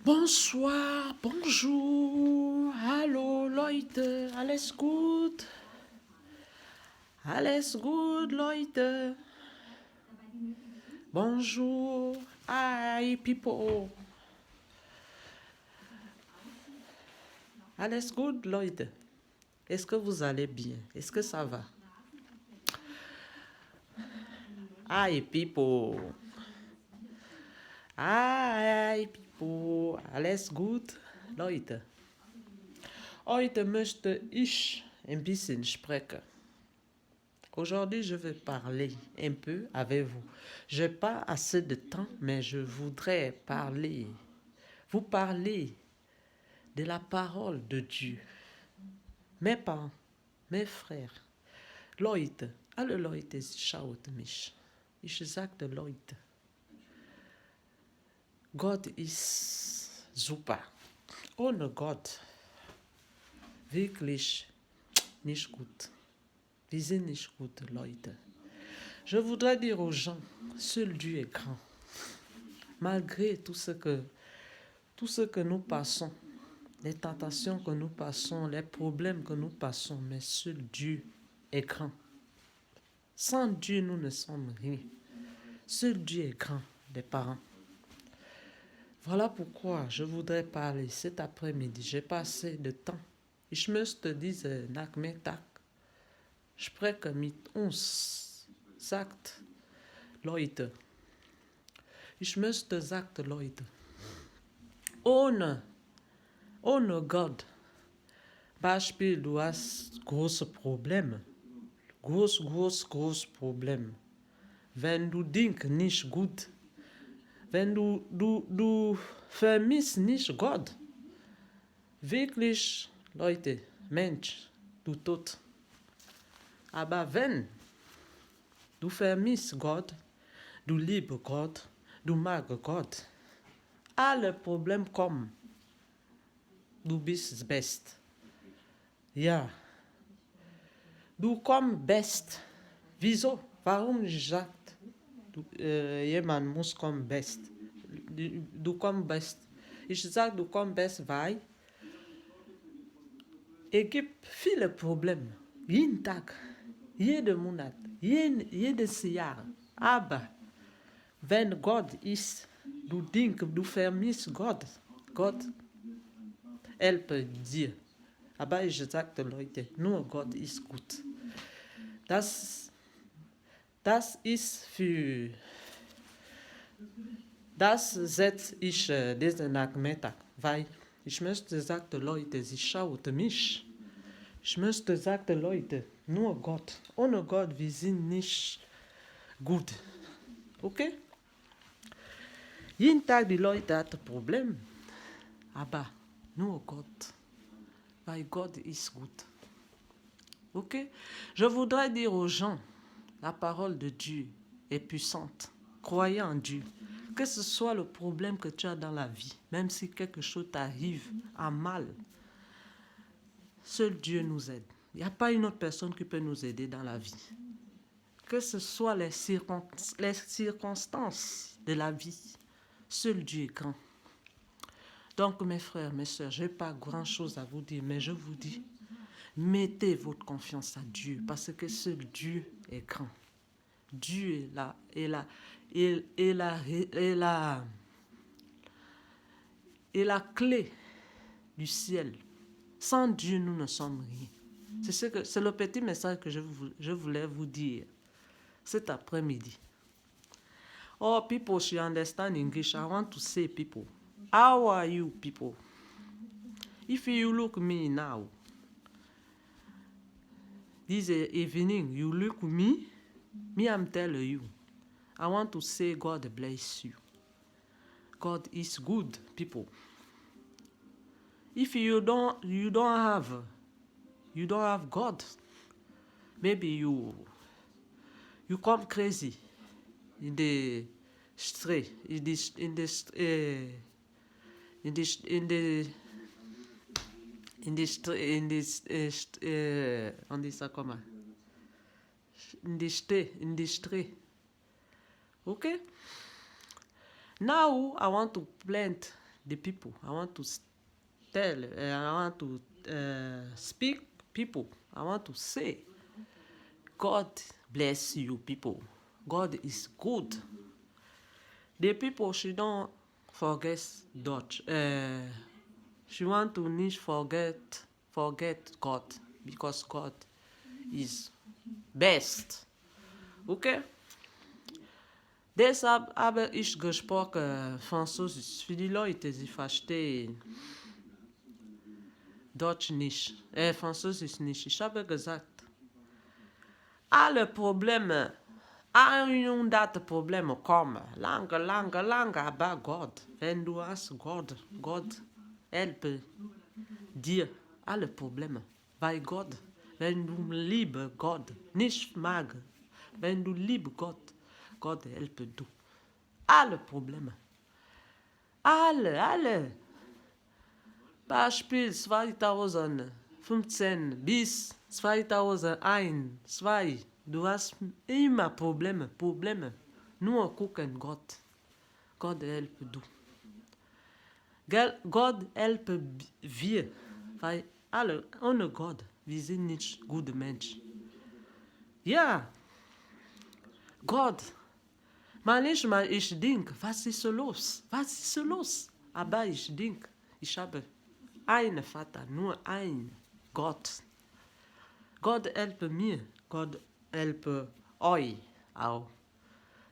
Bonsoir, bonjour, hallo Leute, alles gut? Alles gut, Leute. Bonjour, hi people. Alles gut, Leute. Est-ce que vous allez bien? Est-ce que ça va? Hi people. Hi people. Alles gut, Leute. Heute möchte ich ein bisschen sprechen. Aujourd'hui, je vais parler un peu avec vous. Je n'ai pas assez de temps, mais je voudrais vous parler de la parole de Dieu. Mes parents, mes frères, Leute, alle Leute, schaut mich. Ich sagte Leute, Gott ist super. Ohne Gott wirklich nicht gut. Wir sind nicht gut, Leute. Je voudrais dire aux gens, seul Dieu est grand. Malgré tout ce que nous passons, les tentations que nous passons, les problèmes que nous passons, mais seul Dieu est grand. Sans Dieu, nous ne sommes rien. Seul Dieu est grand, les parents. Voilà pourquoi je voudrais parler cet après-midi. J'ai passé de temps. Ich möchte diese Nachmittag sprechen mit uns, sagt Leute. Ich möchte sagen, Leute, ohne Gott, Beispiel, du hast große Probleme, groß Probleme. Wenn du denkst nicht gut, wenn du vermisst nicht Gott, wirklich, Leute, Mensch, du tot. Aber wenn du vermisst Gott, du liebst Gott, du magst Gott, alle Probleme kommen. Du bist best. Ja. Du kommst best. Wieso? Warum sagt jemand muss kommen best? Du kommst best. Ich sage, du kommst best, weil es gibt viele Probleme. Jeden Tag, jeden Monat, jedes Jahr. Aber wenn Gott ist, du denkst, du vermisst Gott. Gott helfe dir. Aber ich sagte, Leute, nur Gott ist gut. Das ist für... Das setze ich diesen Nachmittag, weil ich möchte sagen, Leute, sie schaut mich. Ich möchte sagen, Leute, nur Gott. Ohne Gott, wir sind nicht gut. Okay? Jeden Tag die Leute haben Probleme. Aber nur Gott. Weil Gott ist gut. Ok? Je voudrais dire aux gens, la parole de Dieu est puissante. Croyez en Dieu. Que ce soit le problème que tu as dans la vie, même si quelque chose t'arrive à mal, seul Dieu nous aide. Il n'y a pas une autre personne qui peut nous aider dans la vie. Que ce soit les circonstances de la vie, seul Dieu est grand. Donc mes frères, mes soeurs, je n'ai pas grand-chose à vous dire, mais je vous dis, mettez votre confiance à Dieu, parce que seul Dieu est grand. Dieu est la clé du ciel. Sans Dieu, nous ne sommes rien. C'est le petit message que je voulais vous dire cet après-midi. Oh, people, she understand English. I want to say, people, how are you, people? If you look me now, this evening, you look me I'm telling you, I want to say God bless you. God is good, people. If you don't have God, maybe you come crazy in the street, on dit ça comment? In the street. Okay? Now I want to plant the people. I want to tell, I want to speak people. I want to say, God bless you people. God is good. The people, she don't forget Dutch. She want to nicht forget God, because God is best. Okay? Deshalb habe ich gesprochen Französisch. Für die Leute, sie verstehen Deutsch nicht, Französisch nicht. Ich habe gesagt, alle Probleme, inundate Probleme kommen. Lange, aber Gott. Wenn du hast Gott, Gott helfe dir alle Probleme. Bei Gott, wenn du liebe Gott, nicht mag, wenn du liebe Gott, Gott helfe du. Alle Probleme. Alle. Beispiel 2015 bis 2001, 2. Du hast immer Probleme. Nur gucken Gott. Gott helfe du. Gott helfe wir. Weil alle ohne Gott, wir sind nicht gute Menschen. Ja. Gott. Manchmal ich denke, was ist so los? Aber ich denke, ich habe einen Vater, nur ein Gott. Gott helfe mir, Gott helfe euch auch.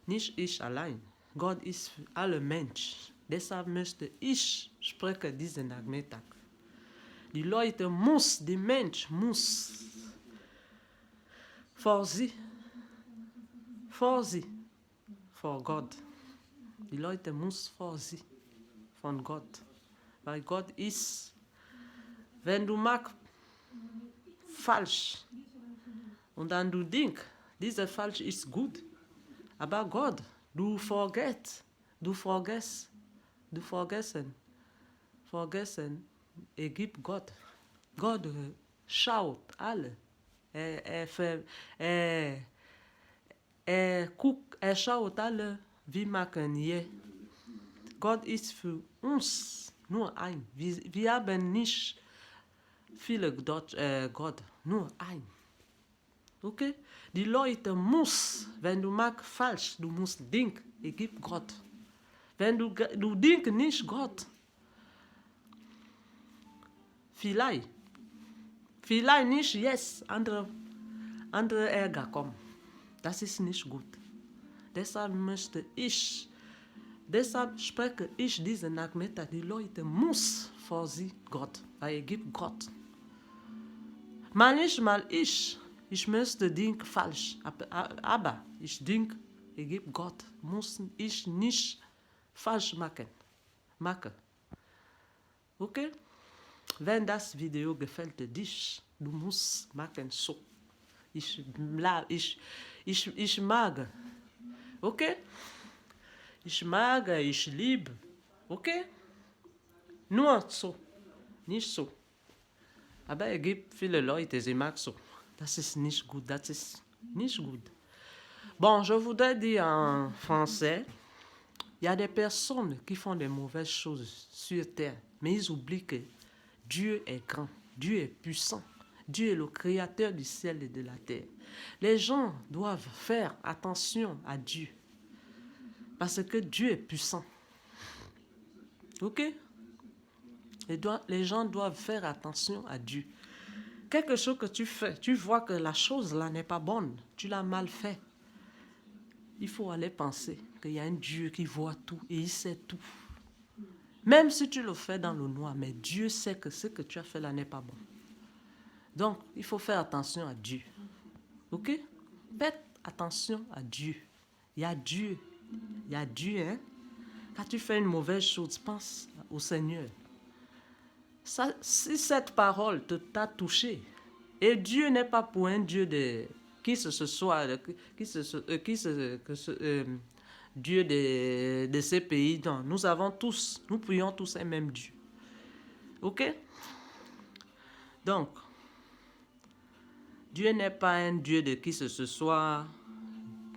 Nicht ich allein. Gott ist für alle Menschen. Deshalb möchte ich sprechen diesen Nachmittag. Die Mensch muss vor Gott. Die Leute muss vor sie, von Gott. Weil Gott ist, wenn du magst, falsch. Und dann du denkst, dieser falsch ist gut. Aber Gott, du vergessen, gibt Gott. Gott schaut alle. Er schaut alle, wie machen wir. Gott ist für uns nur ein. Wir haben nicht viele Gott, nur ein. Okay? Die Leute wenn du magst falsch, du musst denken, es gibt Gott. Wenn du denkst nicht Gott, vielleicht nicht jetzt, andere Ärger kommen. Das ist nicht gut. Deshalb spreche ich diesen Nachmittag, die Leute muss vor sie Gott, weil es gibt Gott. Manchmal ich möchte denken falsch, aber ich denke, es gibt Gott, muss ich nicht falsch machen. Okay? Wenn das Video gefällt dich, du musst machen so. Ich mag. Okay? Ich mag, ich liebe. Okay? Nur so. Nicht so. Aber es gibt viele Leute, die mag so. Das ist nicht gut. Bon, je voudrais dire en français, il y a des personnes qui font des mauvaises choses sur terre, mais ils oublient que Dieu est grand, Dieu est puissant, Dieu est le créateur du ciel et de la terre. Les gens doivent faire attention à Dieu, parce que Dieu est puissant. Ok? Les gens doivent faire attention à Dieu. Quelque chose que tu fais, tu vois que la chose là n'est pas bonne, tu l'as mal fait. Il faut aller penser qu'il y a un Dieu qui voit tout et il sait tout. Même si tu le fais dans le noir, mais Dieu sait que ce que tu as fait là n'est pas bon. Donc, il faut faire attention à Dieu. Ok? Faites attention à Dieu. Il y a Dieu, hein? Quand tu fais une mauvaise chose, pense au Seigneur. Si cette parole t'a touché, et Dieu n'est pas pour un Dieu de Dieu de ces pays, non. Nous prions tous un même Dieu. Ok? Donc, Dieu n'est pas un Dieu de qui ce soit,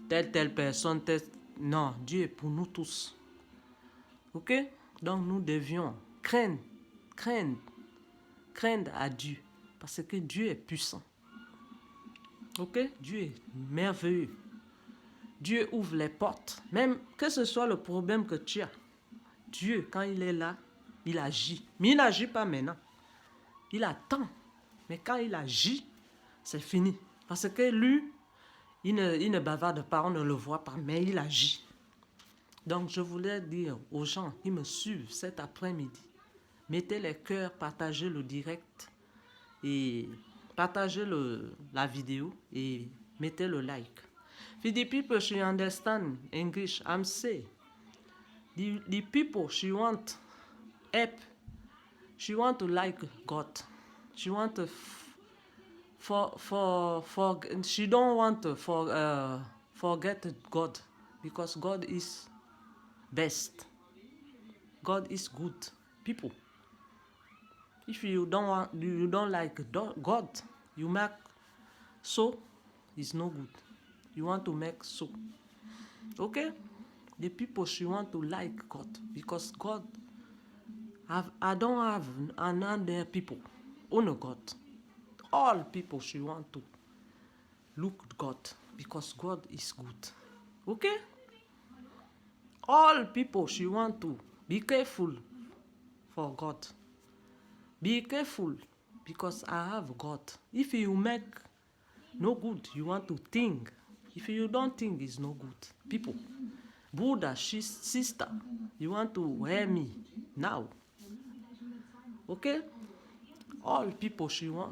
telle personne, non, Dieu est pour nous tous. Ok? Donc nous devions craindre à Dieu. Parce que Dieu est puissant. Ok? Dieu est merveilleux. Dieu ouvre les portes. Même que ce soit le problème que tu as. Dieu, quand il est là, il agit. Mais il n'agit pas maintenant. Il attend. Mais quand il agit, c'est fini. Parce que lui, il ne bavarde pas, on ne le voit pas, mais il agit. Donc je voulais dire aux gens qui me suivent cet après-midi, mettez les cœurs, partagez le direct et partagez la vidéo et mettez le like. For the people she understand English, I'm saying the people she want help, she want to like God, she want to she don't want to forget God because God is best. God is good. People, if you don't like God, you make so is no good. You want to make so. Okay? The people she want to like God because God I don't have another people. Only God. All people she want to look at God because God is good. Okay? All people she want to be careful for God. Be careful because I have God. If you make no good, you want to think. If you don't think, it's no good. People, Buddha, sister, you want to hear me now. Okay? All people she want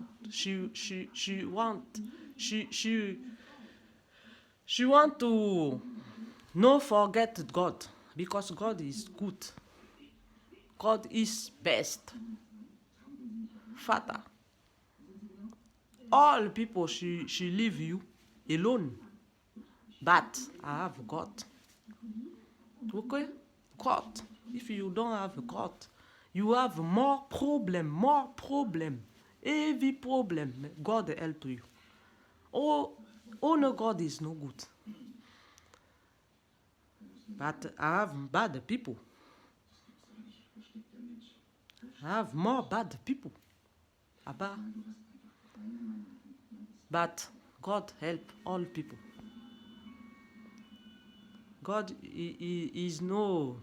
to no forget God because God is good. God is best. Father. All people she leave you alone. But I have God. Okay? God. If you don't have God, you have more problem. Every problem. God help you. Oh no, God is no good. But I have bad people. I have more bad people. But God help all people. God is no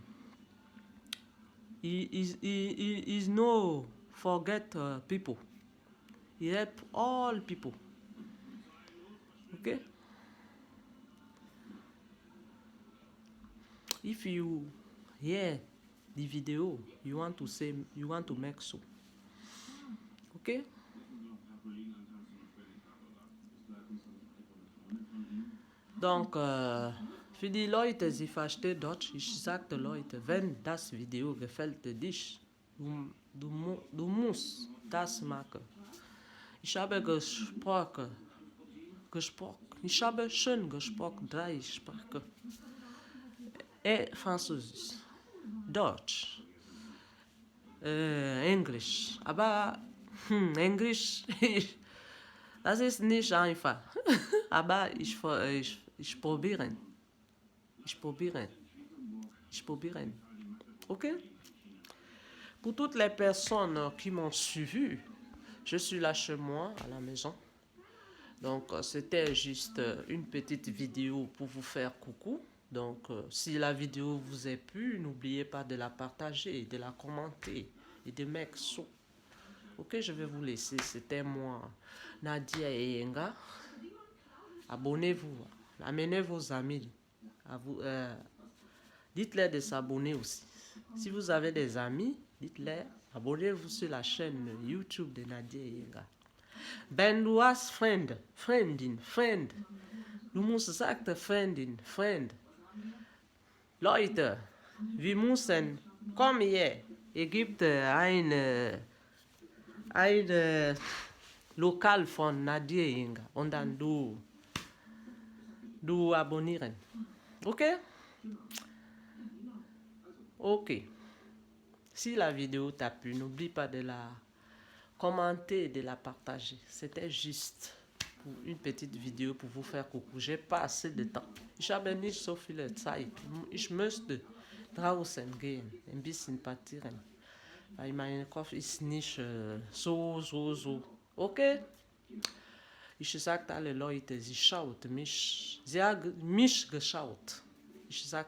forget people. He help all people. Okay? If you hear the video, you want to make so. Okay? Donc, für die Leute, sie verstehen Deutsch, ich sagte Leute, wenn das Video gefällt dich, du musst das machen. Ich habe gesprochen. Ich habe schön gesprochen, 3 Sprachen. Französisch, Deutsch, Englisch. Aber Englisch, das ist nicht einfach. Aber ich probiere. Ok? Pour toutes les personnes qui m'ont suivi, je suis là chez moi, à la maison. Donc, c'était juste une petite vidéo pour vous faire coucou. Donc, si la vidéo vous a plu, n'oubliez pas de la partager, de la commenter et de mettre so. Ok, je vais vous laisser. C'était moi, Nadia Yenga. Abonnez-vous. Amenez vos amis. Dites-leur de s'abonner aussi. Si vous avez des amis, dites-leur, abonnez-vous sur la chaîne YouTube de Nadia Yenga. Ben du hast friend. Du musst sagen friend. Leute, wir müssen, komm hier, es gibt ein Lokal von Nadia Yenga und dann du abonnieren. Ok? Ok. Si la vidéo t'a plu, n'oublie pas de la commenter et de la partager. C'était juste pour une petite vidéo pour vous faire coucou. J'ai pas assez de temps. Ich habe nicht so viel Zeit. Ich möchte draußen gehen, ein bisschen partieren. Weil mein Kopf ist nicht so. Okay? Ich sagte alle Leute, sie schaut mich, sie hat mich geschaut. Ich sag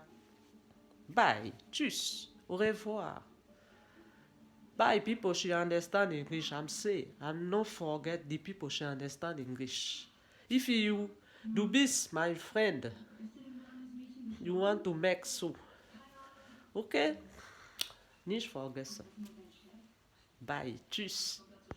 bye, tschüss, au revoir. Bye, people should understand English. I'm saying, I'm not forget the people should understand English. If you do this, my friend, you want to make so, okay? Nicht vergessen. Bye, tschüss.